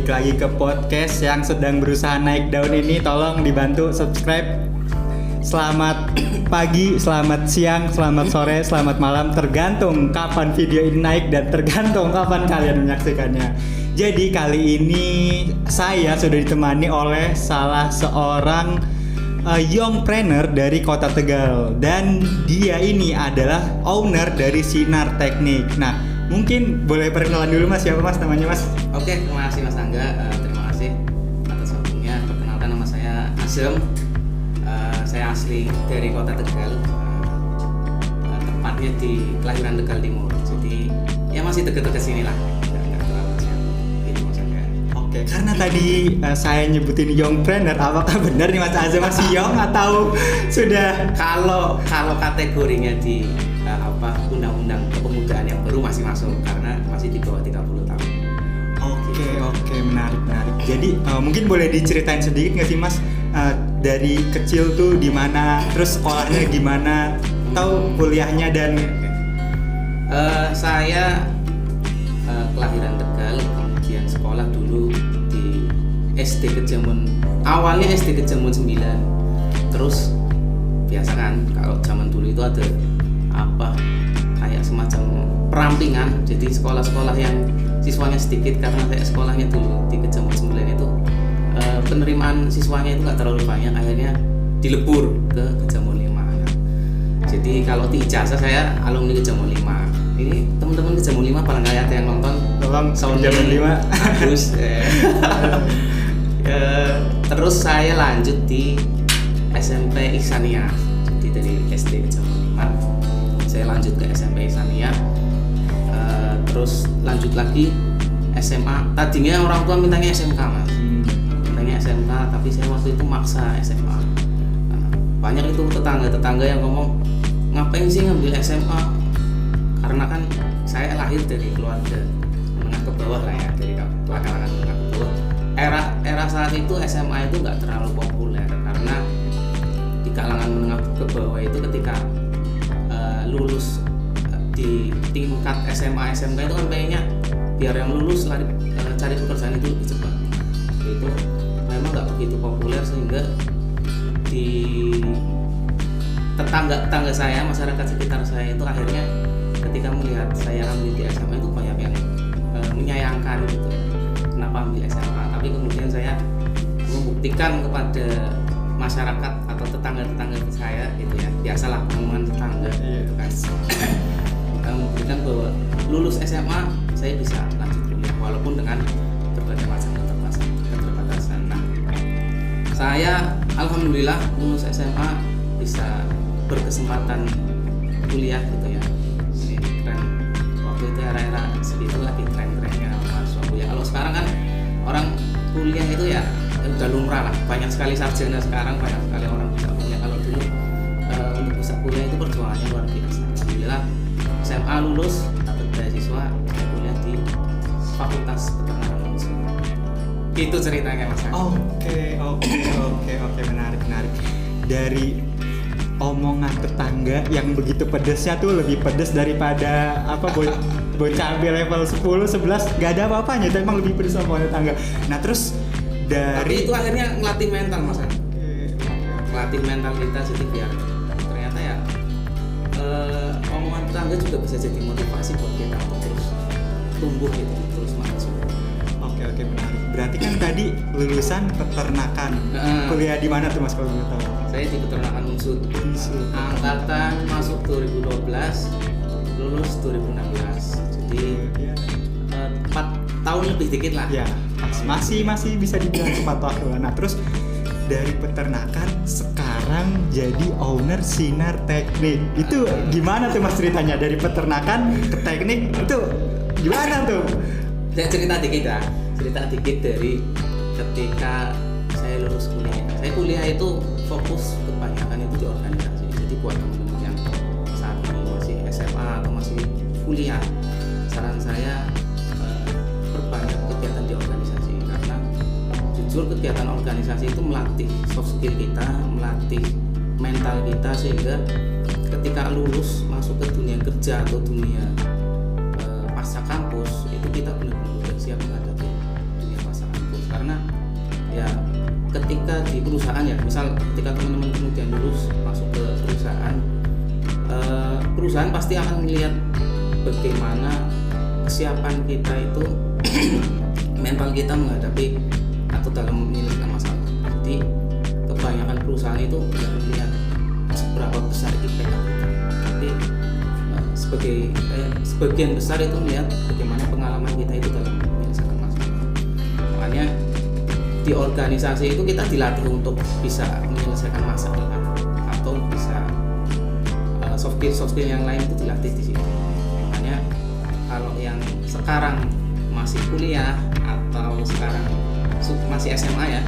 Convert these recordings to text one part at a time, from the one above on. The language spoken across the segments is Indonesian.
balik lagi ke podcast yang sedang berusaha naik daun ini. Tolong dibantu subscribe. Selamat pagi, selamat siang, selamat sore, selamat malam, tergantung kapan video ini naik dan tergantung kapan kalian menyaksikannya. Jadi kali ini saya sudah ditemani oleh salah seorang youngpreneur dari Kota Tegal, dan dia ini adalah owner dari Sinar Teknik. Nah, mungkin boleh perkenalan dulu Mas, siapa Mas namanya Mas? Oke, terima kasih Mas Angga, terima kasih atas waktunya. Perkenalkan, nama saya Azam. Saya asli dari Kota Tegal, tepatnya di kelahiran Tegal Timur. Jadi ya masih dekat-dekat sini lah, nggak terlalu jauh. Gitu Mas Angga. Oke, karena tadi saya nyebutin youngpreneur, apakah benar nih Mas Azam masih young atau sudah? Kalau kategorinya di undang-undang kepemudaan yang baru masih masuk, karena masih di bawah 30 tahun. Oke, menarik. Jadi mungkin boleh diceritain sedikit nggak sih Mas, dari kecil tuh di mana, terus sekolahnya gimana, atau kuliahnya dan saya kelahiran Tegal, kemudian sekolah dulu di SD Kejamun. Awalnya SD Kejamun 9. Terus biasa kan kalau zaman dulu itu ada kayak semacam perampingan. Jadi sekolah-sekolah yang siswanya sedikit, karena saya sekolahnya dulu di Kejamun 9 itu penerimaan siswanya itu nggak terlalu banyak, akhirnya dilebur ke Kejamun 5. Jadi kalau di ijazah saya alumni Kejamun 5. Ini teman-teman Kejamun 5 barangkali ada yang nonton, tolong Kejamun 5 bagus. Terus saya lanjut di SMP Ihsaniyah. Jadi dari SD Kejamun 5 saya lanjut ke SMP Ihsaniyah, terus lanjut lagi SMA. Tadinya orang tua mintanya SMK Mas, SMK, tapi saya waktu itu maksa SMA. Banyak itu tetangga yang ngomong, ngapain sih ngambil SMA? Karena kan saya lahir dari keluarga menengah ke bawah lah ya, dari kalangan menengah ke bawah. Era saat itu SMA itu nggak terlalu populer, karena di kalangan menengah ke bawah itu ketika lulus di tingkat SMA SMK itu kan kayaknya biar yang lulus cari pekerjaan itu lebih cepat. Itu memang nggak begitu populer, sehingga di tetangga saya, masyarakat sekitar saya itu akhirnya ketika melihat saya ambil di SMA itu banyak yang menyayangkan gitu, kenapa ambil SMA. Tapi kemudian saya membuktikan kepada masyarakat atau tetangga saya gitu ya, biasalah omongan tetangga gitu kan, membuktikan bahwa lulus SMA saya bisa lanjut kuliah walaupun dengan berbagai macam keterbatasan. Nah, saya alhamdulillah lulus SMA bisa berkesempatan kuliah gitu ya. Ini tren waktu itu, era segitu lagi tren-trennya mahasiswa kuliah. Kalau sekarang kan orang kuliah itu ya udah lumrah lah, banyak sekali sarjana sekarang, banyak sekali orang bisa kuliah. Kalau dulu untuk bisa kuliah itu perjuangannya luar biasa. Alhamdulillah SMA lulus, dapat beasiswa, saya kuliah di Fakultas Peternakan Manusia. Itu ceritanya Mas. Oke, menarik. Dari omongan tetangga yang begitu pedesnya tuh, lebih pedes daripada bocah level 10, 11 gak ada apa-apanya, itu emang lebih pedes omongan tetangga. Nah, terus tapi itu akhirnya ngelatih mental Mas. Ngelatih mental kita, jadi biar ternyata ya omongan tetangga juga bisa jadi motivasi buat kita untuk terus tumbuh gitu, terus maju. Oke, menarik. Berarti kan tadi lulusan peternakan. Kuliah di mana tuh Mas kalau boleh tahu? Saya di Peternakan Unsur. Angkatan masuk 2012, lulus 2016. Jadi 4 tahun lebih dikit lah. Ya, masih bisa dibilang tepat waktu. Nah, terus dari peternakan sekarang jadi owner Sinar Teknik. Itu gimana tuh Mas ceritanya, dari peternakan ke teknik itu gimana tuh? Saya cerita dikit dari ketika saya lulus kuliah. Saya kuliah itu fokus kebanyakan itu di organisasi. Jadi buat teman-teman yang saat ini masih SMA atau masih kuliah, saran saya perbanyak kegiatan di organisasi, karena jujur kegiatan organisasi itu melatih soft skill kita, melatih mental kita, sehingga ketika lulus masuk ke dunia kerja atau dunia pasca kampus itu kita benar-benar siap menghadapi dunia pasca kampus. karena ya ketika di perusahaan ya, misal ketika teman-teman kemudian lulus masuk ke perusahaan, perusahaan pasti akan melihat bagaimana kesiapan kita itu mental kita menghadapi atau dalam menyelesaikan masalah. Jadi kebanyakan perusahaan itu tidak melihat seberapa besar impact kita, tapi sebagian besar itu melihat bagaimana pengalaman kita itu dalam menyelesaikan masalah. Makanya di organisasi itu kita dilatih untuk bisa menyelesaikan masalah atau bisa soft skill yang lain itu dilatih di situ. Makanya kalau yang sekarang masih kuliah atau sekarang masih SMA ya,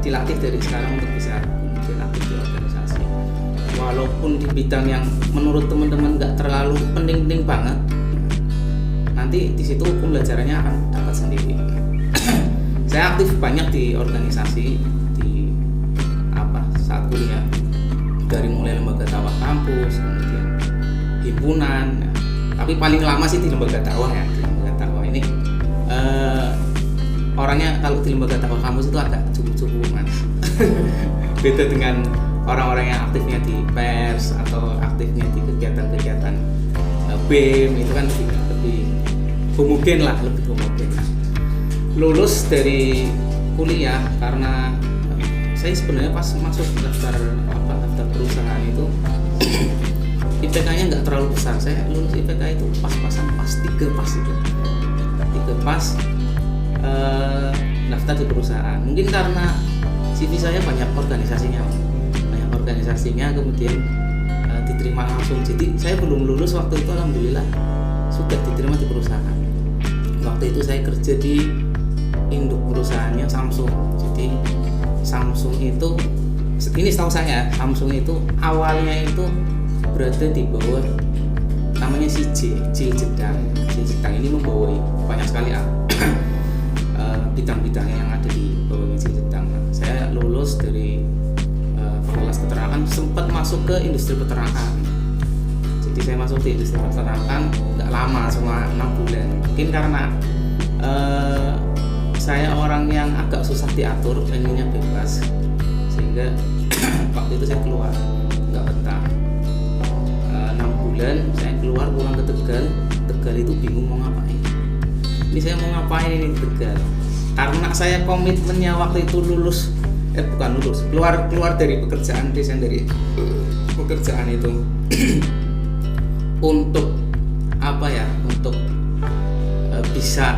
dilatih dari sekarang untuk bisa kemudian aktif di organisasi. Walaupun di bidang yang menurut teman-teman nggak terlalu penting-penting banget, nanti di situ pembelajarannya akan dapat sendiri. Saya aktif banyak di organisasi di saat kuliah, dari mulai lembaga dakwah kampus, kemudian himpunan, ya. Tapi paling lama sih di lembaga dakwah ya. Di lembaga dakwah ini orangnya kalau di lembaga dakwah kampus itu agak cukup mas. Beda dengan orang-orang yang aktifnya di pers atau aktifnya di kegiatan-kegiatan BEM, itu kan lebih homogen lah, lebih homogen. Lulus dari kuliah karena saya sebenarnya pas masuk daftar perusahaan itu IPK-nya nggak terlalu besar. Saya lulus IPK itu pas-pasan, pas 3 pas itu. 3 pas daftar di perusahaan. Mungkin karena CV saya banyak organisasinya, kemudian diterima langsung. Jadi saya belum lulus waktu itu, alhamdulillah sudah diterima di perusahaan. Waktu itu saya kerja di induk perusahaannya Samsung. Jadi Samsung itu, ini setahu saya, Samsung itu awalnya itu berada di bawah namanya CJ Jedang. Ini membawahi banyak sekali bidang-bidangnya yang ada di bawahnya CJ Jedang. Saya lulus dari fakultas peternakan, sempat masuk ke industri peternakan. Jadi saya masuk di industri peternakan nggak lama, cuma 6 bulan. Mungkin karena saya orang yang agak susah diatur, pengennya bebas, sehingga waktu itu saya keluar, nggak betah. 6 bulan saya keluar, pulang ke Tegal itu bingung mau ngapain. Ini saya mau ngapain ini di Tegal? Karena saya komitmennya waktu itu keluar dari pekerjaan, desain dari pekerjaan itu untuk untuk bisa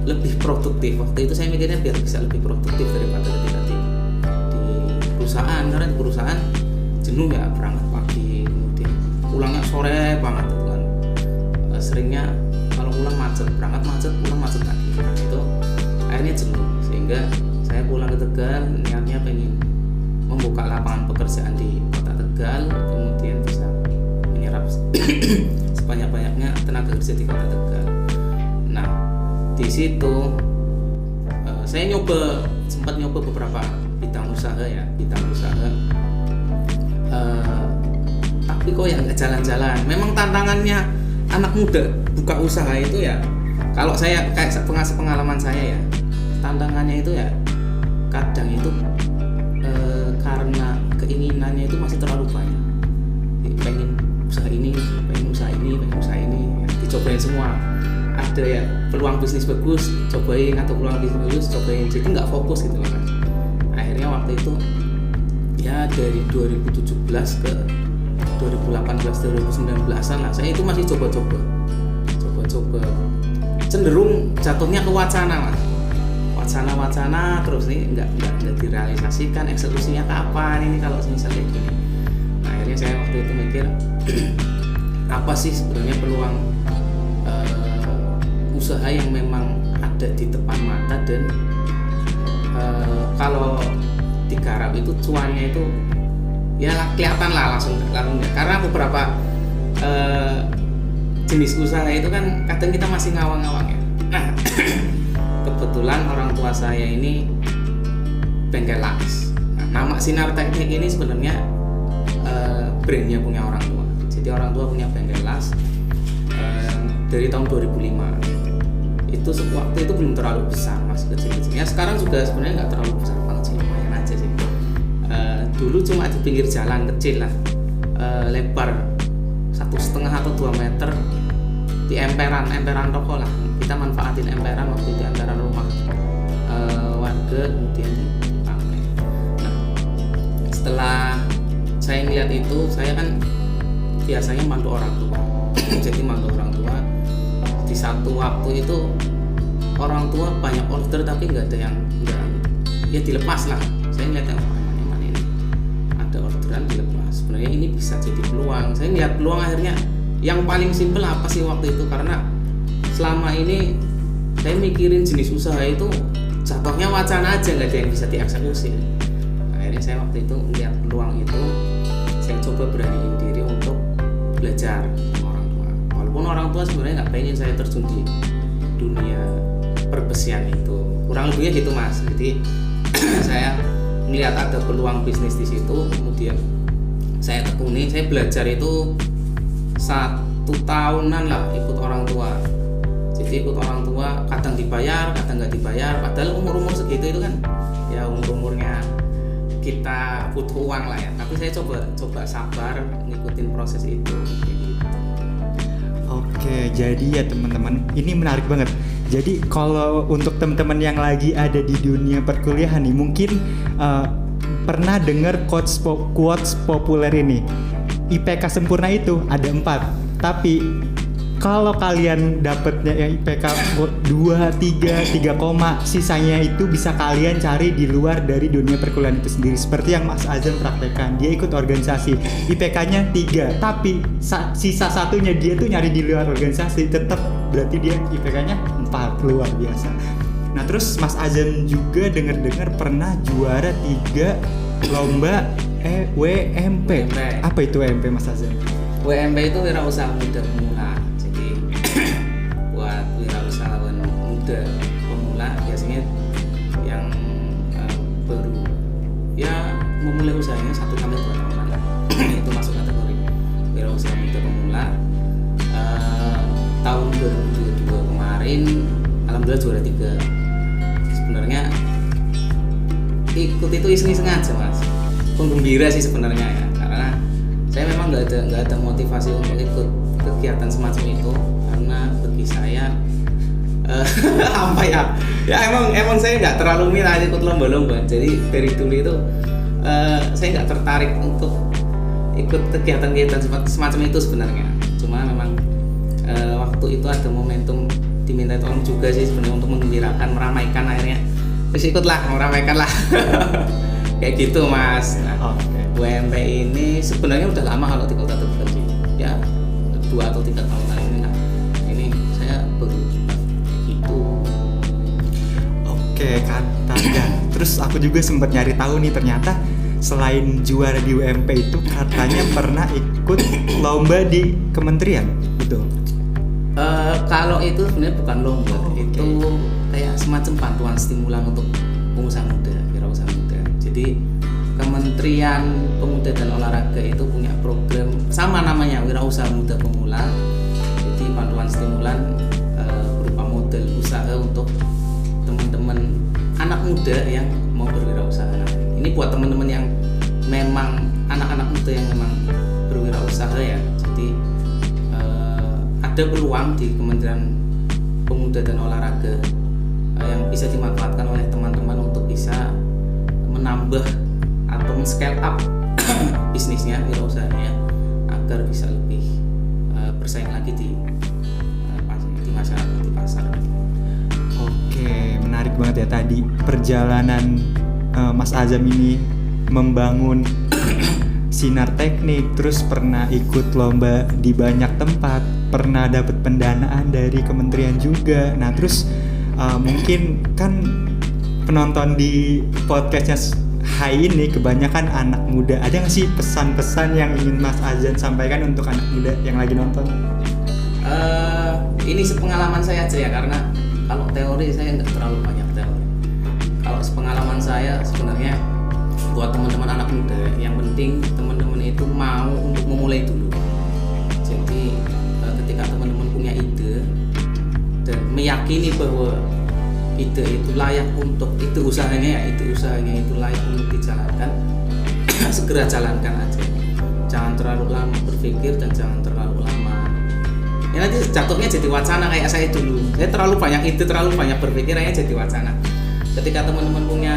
lebih produktif. Waktu itu saya mikirnya biar bisa lebih produktif daripada ketika di perusahaan, karena di perusahaan jenuh ya, berangkat pagi kemudian pulangnya sore banget gitu kan. Seringnya kalau pulang macet, berangkat macet, pulang macet lagi. Itu akhirnya jenuh, sehingga saya pulang ke Tegal niatnya pengen membuka lapangan pekerjaan di kota Tegal, kemudian bisa menyerap sebanyak-banyaknya tenaga kerja di kota Tegal. Nah, di situ saya sempat nyoba beberapa bidang usaha. Tapi kok ya nggak jalan-jalan. Memang tantangannya anak muda buka usaha itu ya, kalau saya kayak pengalaman saya ya, tantangannya itu ya kadang itu karena keinginannya itu masih terlalu banyak. Pengen usaha ini, ya, dicobain semua. Ada ya peluang bisnis bagus, cobain, atau peluang bisnis bagus, cobain. Jadi nggak fokus gitu loh kan. Akhirnya waktu itu ya dari 2017 ke 2018-2019an lah, saya itu masih coba-coba. Cenderung jatuhnya ke wacana mas. Wacana terus nih nggak direalisasikan, eksekusinya kapan ini kalau misalnya gini. Nah, akhirnya saya waktu itu mikir apa sih sebenarnya peluang usaha yang memang ada di depan mata, dan kalau digarap itu cuannya itu ya kelihatan lah langsung karena beberapa jenis usaha itu kan kadang kita masih ngawang-ngawang ya. Nah, kebetulan orang tua saya ini bengkel las. Nah, nama Sinar Teknik ini sebenarnya brandnya punya orang tua. Jadi orang tua punya bengkel las dari tahun 2005. itu waktu itu belum terlalu besar, masih kecil-kecilnya. Sekarang juga sebenarnya nggak terlalu besar banget sih, lumayan aja sih. Dulu cuma di pinggir jalan kecil lah, lebar 1,5 atau 2 meter di emperan toko lah. Kita manfaatin emperan waktu itu, emperan rumah warga, kemudian dipakai. Nah, setelah saya ngeliat itu, saya kan biasanya mantu orang tua. Jadi mantu orang tua, di satu waktu itu orang tua banyak order tapi nggak ada yang ya dilepas lah. Saya ngeliat yang mana ini ada orderan dilepas. Sebenarnya ini bisa jadi peluang. Saya ngeliat peluang, akhirnya yang paling simpel apa sih waktu itu, karena selama ini saya mikirin jenis usaha itu jatuhnya wacana aja, nggak ada yang bisa dieksekusi. Akhirnya saya waktu itu melihat peluang itu, saya coba beraniin diri untuk belajar sama orang tua. Walaupun orang tua sebenarnya nggak pengen saya terjun di dunia perbesian itu, kurang lebihnya gitu mas. Jadi saya melihat ada peluang bisnis di situ, kemudian saya tekuni. Saya belajar itu 1 tahunan lah ikut orang tua. Jadi ikut orang tua, kadang dibayar, kadang nggak dibayar. Padahal umur segitu itu kan ya umurnya kita butuh uang lah ya. Tapi saya coba sabar ngikutin proses itu. Oke, jadi ya teman-teman, ini menarik banget. Jadi kalau untuk teman-teman yang lagi ada di dunia perkuliahan nih, mungkin pernah dengar quotes populer ini. IPK sempurna itu ada 4, tapi kalau kalian dapatnya yang IPK 2, 3, sisanya itu bisa kalian cari di luar dari dunia perkuliahan itu sendiri. Seperti yang Mas Azam praktekkan, dia ikut organisasi, IPK-nya 3, tapi sisa satunya dia tuh nyari di luar organisasi, tetap berarti dia IPK-nya 4, luar biasa. Nah terus Mas Azam juga dengar pernah juara 3 lomba WMP. Apa itu WMP Mas Azam? WMP itu wirausaha muda pemula. Jadi buat wirausahawan muda pemula, biasanya yang baru ya memulai usahanya 1-2 tahun lah. Itu masuk kategori wirausaha muda pemula. Tahun 2022 kemarin alhamdulillah juara 3. Sebenarnya ikut itu iseng-iseng aja mas, penggembira sih sebenarnya ya, karena saya memang nggak ada motivasi untuk ikut kegiatan semacam itu, karena bagi saya apa ya emang saya nggak terlalu minat ikut lomba-lomba. Jadi dari dulu itu saya nggak tertarik untuk ikut kegiatan-kegiatan semacam itu sebenarnya. Cuma memang waktu itu ada momentum diminta tolong juga sih sebenarnya untuk menggembirakan, meramaikan, akhirnya terus ikutlah, meramaikan lah. Kayak gitu mas. Nah, WMP ini sebenarnya udah lama kalau di Kota Tegal sih, ya 2 atau 3 tahunan ini. Nah ini saya baru itu. Oke, katanya. Terus aku juga sempat nyari tahu nih, ternyata selain juara di WMP itu katanya pernah ikut lomba di kementerian, betul? Kalau itu sebenarnya bukan lomba, itu kayak semacam bantuan stimulan untuk pengusaha muda, wirausaha muda. Jadi Kementerian Pemuda dan Olahraga itu punya program sama namanya Wirausaha Muda Pemula. Jadi bantuan stimulan berupa modal usaha untuk teman-teman anak muda yang mau berwirausaha. Nah, ini buat teman-teman yang memang anak-anak muda yang memang berwirausaha ya. Jadi ada peluang di Kementerian Pemuda dan Olahraga yang bisa dimanfaatkan oleh teman-teman untuk bisa menambah atau men-scale up bisnisnya, wirausahanya, agar bisa lebih bersaing lagi di masyarakat, di pasar. Oke, menarik banget ya tadi perjalanan Mas Azam ini membangun sinar teknik, terus pernah ikut lomba di banyak tempat, pernah dapat pendanaan dari kementerian juga. Nah terus mungkin kan penonton di podcastnya Hai ini kebanyakan anak muda. Ada nggak sih pesan-pesan yang ingin Mas Azam sampaikan untuk anak muda yang lagi nonton? Ini sepengalaman saya aja ya, karena kalau teori saya nggak terlalu banyak teori. Kalau sepengalaman saya sebenarnya buat teman-teman anak muda, yang penting teman-teman itu mau untuk memulai dulu. Jadi ketika teman-teman punya ide dan meyakini bahwa ide itu layak untuk usahanya itu layak untuk dijalankan, segera jalankan aja. Jangan terlalu lama berpikir dan jangan terlalu lama. Ya nanti jatuhnya jadi wacana kayak saya dulu. Saya terlalu banyak ide, terlalu banyak berpikir, akhirnya jadi wacana. Ketika teman-teman punya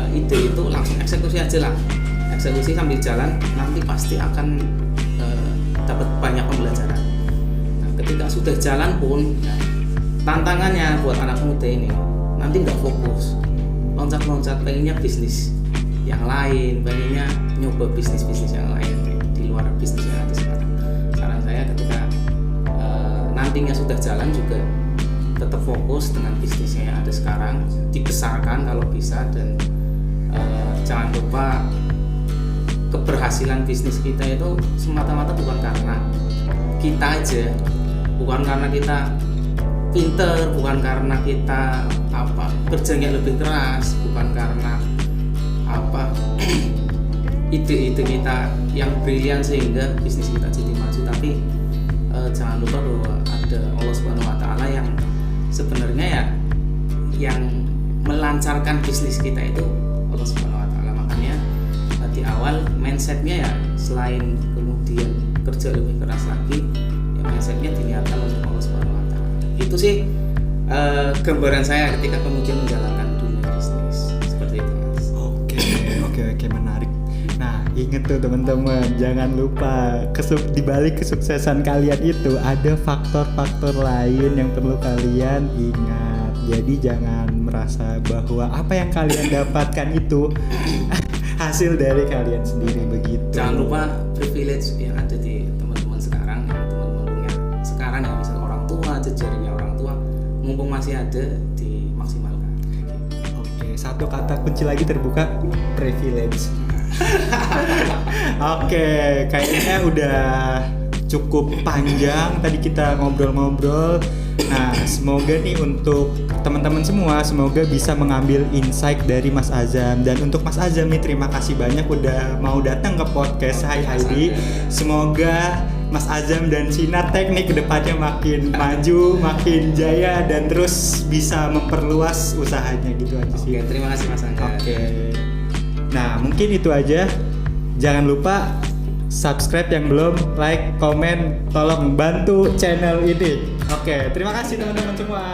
ide itu langsung eksekusi aja lah. Eksekusi sambil jalan, nanti pasti akan dapat banyak pembelajaran. Nah, ketika sudah jalan pun, ya, tantangannya buat anak muda ini nanti nggak fokus, loncat-loncat pengennya bisnis yang lain, pengennya nyoba bisnis yang lain di luar bisnis yang ada sekarang. Saran saya ketika nantinya sudah jalan juga tetap fokus dengan bisnisnya yang ada sekarang, dibesarkan kalau bisa, dan jangan lupa keberhasilan bisnis kita itu semata-mata bukan karena kita aja, bukan karena kita pinter, bukan karena kita kerjanya lebih keras, bukan karena ide-ide kita yang brilian sehingga bisnis kita jadi maju, tapi jangan lupa bahwa ada Allah Subhanahu Wa Taala yang sebenarnya ya yang melancarkan bisnis kita itu Allah Subhanahu Wa Taala. Makanya di awal mindsetnya ya selain kemudian kerja lebih keras lagi, ya mindsetnya diniatkan untuk Allah Subhanahu Wa Taala. Itu sih gambaran saya ketika kemudian menjalankan dunia bisnis seperti itu, Mas. Oke, menarik. Nah, inget tuh teman-teman, jangan lupa di balik kesuksesan kalian itu ada faktor-faktor lain yang perlu kalian ingat. Jadi jangan merasa bahwa apa yang kalian dapatkan itu hasil dari kalian sendiri, begitu. Jangan lupa privilege yang ada di teman-teman sekarang, yang teman-teman punya sekarang, ya misal orang tua, jejaringnya orang tua, mumpung masih ada, dimaksimalkan. Oke, satu kata kunci lagi terbuka, privilege. Oke, kayaknya udah cukup panjang tadi kita ngobrol-ngobrol. Nah, semoga nih untuk teman-teman semua, semoga bisa mengambil insight dari Mas Azam. Dan untuk Mas Azam nih, terima kasih banyak udah mau datang ke podcast Hai ID. Semoga Mas Azam dan Sinar Teknik kedepannya makin maju, makin jaya, dan terus bisa memperluas usahanya gitu aja sih. Oke, terima kasih Mas Angga. Oke. Nah, mungkin itu aja. Jangan lupa subscribe yang belum, like, komen, tolong bantu channel ini. Oke, terima kasih teman-teman semua.